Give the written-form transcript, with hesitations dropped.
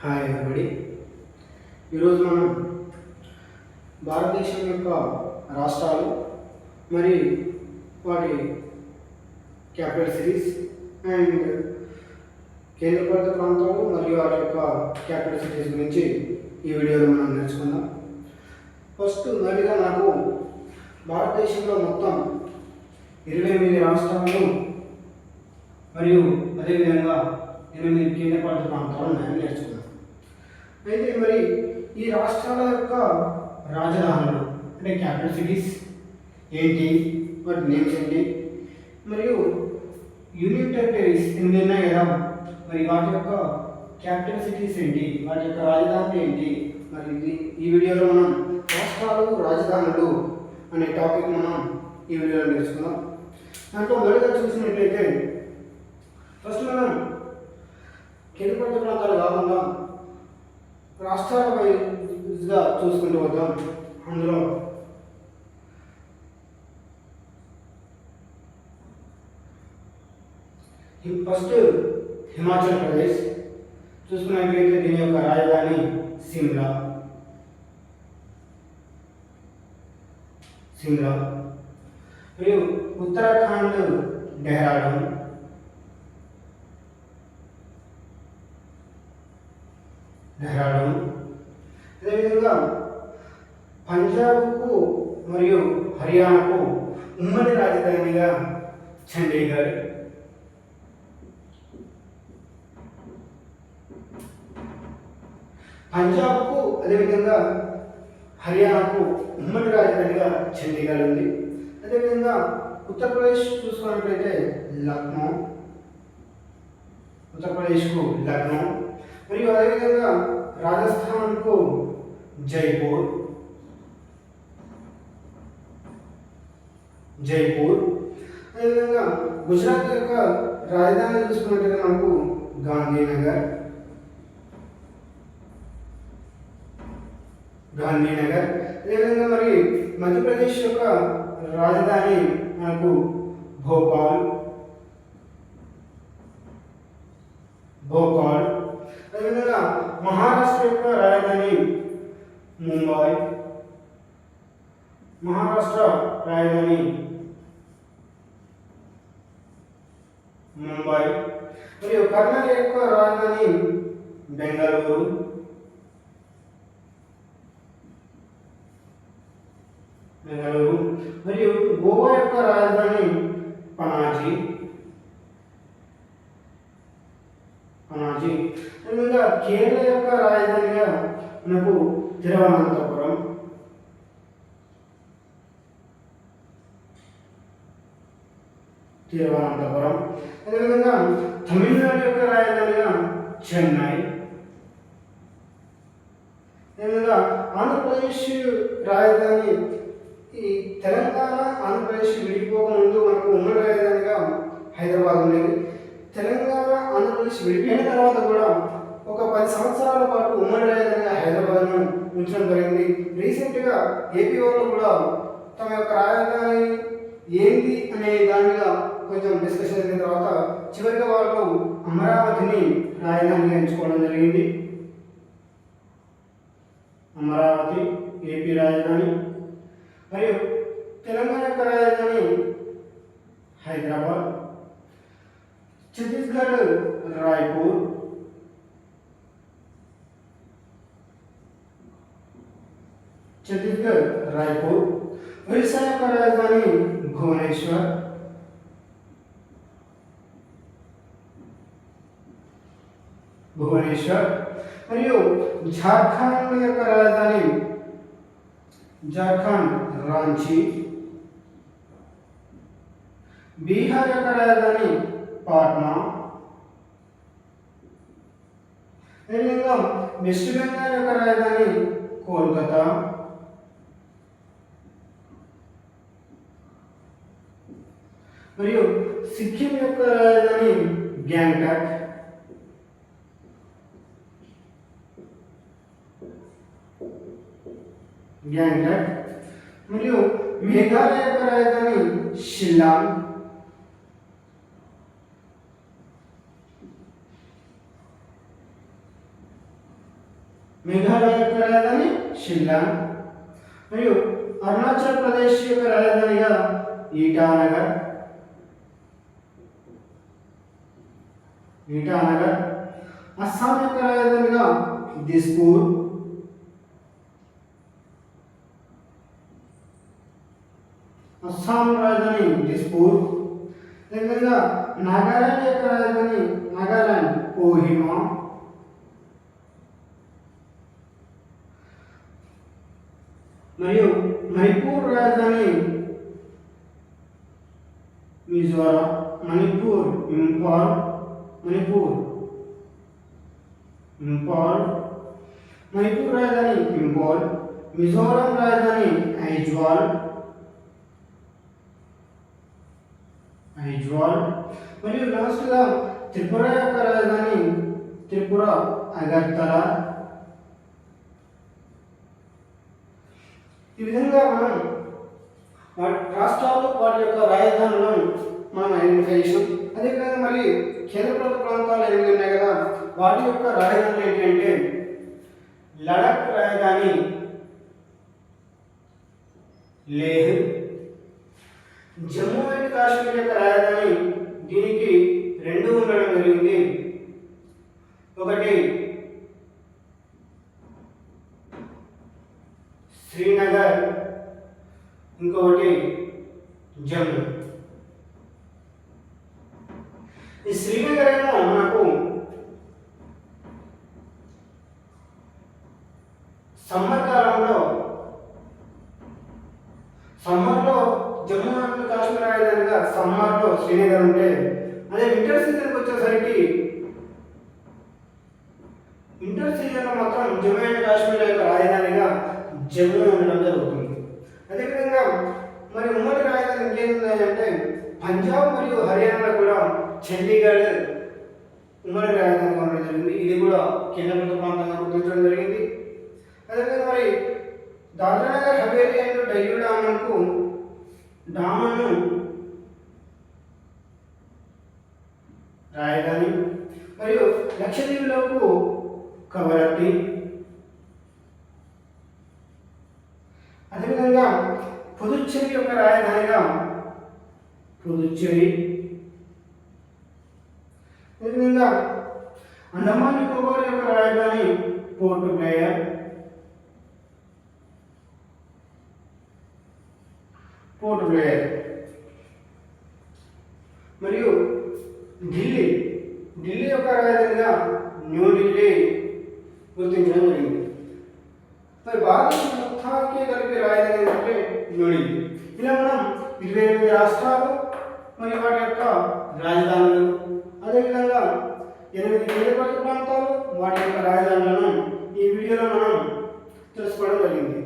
Hi everybody. ఈరోజు మనం భారతదేశం యొక్క రాష్ట్రాలు మరియు వాటి క్యాపిటల్ సిటీస్ అండ్ కేంద్రపాలిత ప్రాంతాలు మరియు వాటి యొక్క క్యాపిటల్ సిటీస్ గురించి ఈ వీడియోలో మనం నేర్చుకుందాం. ఫస్ట్ మొదటిగా నాకు భారతదేశంలో మొత్తం 28 రాష్ట్రాలు మరియు అదేవిధంగా 8 కేంద్రపాలిత ప్రాంతాలు ఉన్నాయని నేర్చుకున్నాం. అయితే మరి ఈ రాష్ట్రాల యొక్క రాజధానులు అంటే క్యాపిటల్ సిటీస్ ఏంటి, వాటి నేమ్స్ ఏంటి, మరియు యూనియన్ టెరిటరీస్ 8 ఉన్నాయి కదా, మరి వాటి యొక్క క్యాపిటల్ సిటీస్ ఏంటి, వాటి యొక్క రాజధానులు ఏంటి, మరి ఈ వీడియోలో మనం రాష్ట్రాలు రాజధానులు అనే టాపిక్ మనం ఈ వీడియోలో నేర్చుకుందాం. దాంట్లో మొదటిగా చూసినట్లయితే ఫస్ట్ మనం కేంద్రపాలిత ప్రాంతాలు కాకుండా రాష్ట్రాల వైజ్గా చూసుకుంటూ వద్దాం. అందులో ఫస్ట్ హిమాచల్ ప్రదేశ్ చూసుకున్నట్లయితే దీని యొక్క రాజధాని సిమ్లా. మరియు ఉత్తరాఖండ్ డెహ్రాడూన్. అదేవిధంగా పంజాబ్కు మరియు హర్యానాకు ఉమ్మడి రాజధానిగా చండీగఢ్. పంజాబ్కు అదేవిధంగా హర్యానాకు ఉమ్మడి రాజధానిగా చండీగఢ్ ఉంది. అదేవిధంగా ఉత్తరప్రదేశ్ చూసుకున్నట్లయితే లక్నో, ఉత్తరప్రదేశ్కు లక్నో. మరియు అదేవిధంగా రాజస్థాన్కు జైపూర్. అదేవిధంగా గుజరాత్ యొక్క రాజధాని చూసుకున్నట్లయితే మనకు గాంధీనగర్. అదేవిధంగా మరి మధ్యప్రదేశ్ యొక్క రాజధాని మనకు భోపాల్. అదేవిధంగా మహారాష్ట్ర యొక్క రాజధాని ముంబై. మరియు కర్ణాటక యొక్క రాజధాని బెంగళూరు. మరియు గోవా యొక్క రాజధాని పనాజీ. అదేవిధంగా కేరళ యొక్క రాజధానిగా మనకు తిరువనంతపురం. అదేవిధంగా తమిళనాడు యొక్క రాజధానిగా చెన్నై. అదేవిధంగా ఆంధ్రప్రదేశ్ రాజధాని, ఈ తెలంగాణ ఆంధ్రప్రదేశ్ విడిపోకముందు మనకు ఉమ్మడి రాజధానిగా హైదరాబాద్ ఉండేది. తెలంగాణ ఆంధ్రప్రదేశ్ విడిపోయిన తర్వాత కూడా ఒక 10 సంవత్సరాల పాటు ఉమ్మడి రాజధానిగా హైదరాబాద్ను ఉంచడం జరిగింది. రీసెంట్గా ఏపీ వాళ్ళు కూడా తమ యొక్క రాజధాని ఏంటి అనే దాని మీద కొంచెం డిస్కషన్ జరిగిన తర్వాత చివరిగా వాళ్ళు అమరావతిని రాజధానిగా ఎంచుకోవడం జరిగింది. అమరావతి ఏపీ రాజధాని. మరియు తెలంగాణ యొక్క రాజధాని హైదరాబాద్. ఛత్తీస్గఢ్ రాయ్పూర్. ఒరిస్సా యొక్క రాజధాని భువనేశ్వర్. మరియు జార్ఖండ్ యొక్క రాజధాని రాంచీ. బీహార్ యొక్క రాజధాని పాట్నా. అదేవిధంగా వెస్ట్ బెంగాల్ యొక్క రాజధాని కోల్కతా. మరియు సిక్కిం యొక్క రాజధాని గ్యాంగ్టాక్. మరియు మేఘాలయ యొక్క రాజధాని షిల్లాంగ్. మేఘాలయ యొక్క రాజధాని షిల్లాంగ్. మరియు అరుణాచల్ ప్రదేశ్ యొక్క రాజధానిగా ఈటానగర్. అస్సాం యొక్క రాజధానిగా దిస్పూర్. అస్సాం రాజధాని దిస్పూర్. అదేవిధంగా నాగాలాండ్ యొక్క రాజధాని నాగాలాండ్ కోహిమా. మరియు మణిపూర్ రాజధాని మిజోరం. మణిపూర్ ఇంపాల్. మణిపూర్ రాజధాని ఇంపాల్. మిజోరం రాజధాని ఐజ్వాల్. మరియు లాస్ట్గా త్రిపుర యొక్క రాజధాని త్రిపుర అగర్తలా. ఈ విధంగా మనం రాష్ట్రాలు వాటి యొక్క రాజధానులను మనం ఐడెంటిఫై చేసాం. అదేవిధంగా మరి కేంద్రప్రభుత్వ ప్రాంతాలు ఎనిమిది ఉన్నాయి కదా, వాటి యొక్క రాజధానులు ఏంటంటే లడఖ్ రాజధాని లేహ్. జమ్మూ అండ్ కాశ్మీర్ యొక్క రాజధాని దీనికి రెండు ఉండడం జరిగింది. ఒకటి శ్రీనగర్, ఇంకొకటి జమ్మూ. ఈ శ్రీనగర్ ఏమో మనకు సమ్మర్లో జమ్మూ అండ్ కాశ్మీర్ రాజధానిగా సమ్మర్లో శ్రీనగర్ ఉంటే, అదే వింటర్ సీజన్కి వచ్చేసరికి వింటర్ సీజన్లో మాత్రం జమ్మూ అండ్ కాశ్మీర్ యొక్క రాజధానిగా జమ్మూ ఉండడం జరుగుతుంది. అదేవిధంగా మరి ఉమ్మడి రాజధాని ఇంకేంటంటే పంజాబ్ మరియు హర్యానాలో కూడా చండీగఢ్ ఉమ్మడి రాజధానిగా ఉండడం జరిగింది. ఇది కూడా కేంద్రప్రభుత్వ ప్రాంతంగా గుర్తించడం జరిగింది. అదేవిధంగా మరి దాద్రా నగర్ హవేలీ అండ్ డయ్యూ డామన్ రాజధాని. మరియు లక్షద్వీప్లకు కవరత్తి. అదేవిధంగా పుదుచ్చేరి యొక్క రాజధానిగా పుదుచ్చేరి. అదేవిధంగా అండమాన్ నికోబార్ యొక్క రాజధాని పోర్ట్ బ్లేయర్. మరియు ఢిల్లీ యొక్క రాజధానిగా న్యూఢిల్లీ గుర్తించడం జరిగింది. మరి భారతదేశం మొత్తానికి కలిపి రాజధాని ఏంటంటే న్యూఢిల్లీ. ఇలా మనం 28 రాష్ట్రాలు మరియు వాటి యొక్క రాజధానులు, అదేవిధంగా 8 కేంద్రపాలిత ప్రాంతాలు వాటి యొక్క రాజధానులను ఈ వీడియోలో మనం తెలుసుకోవడం జరిగింది.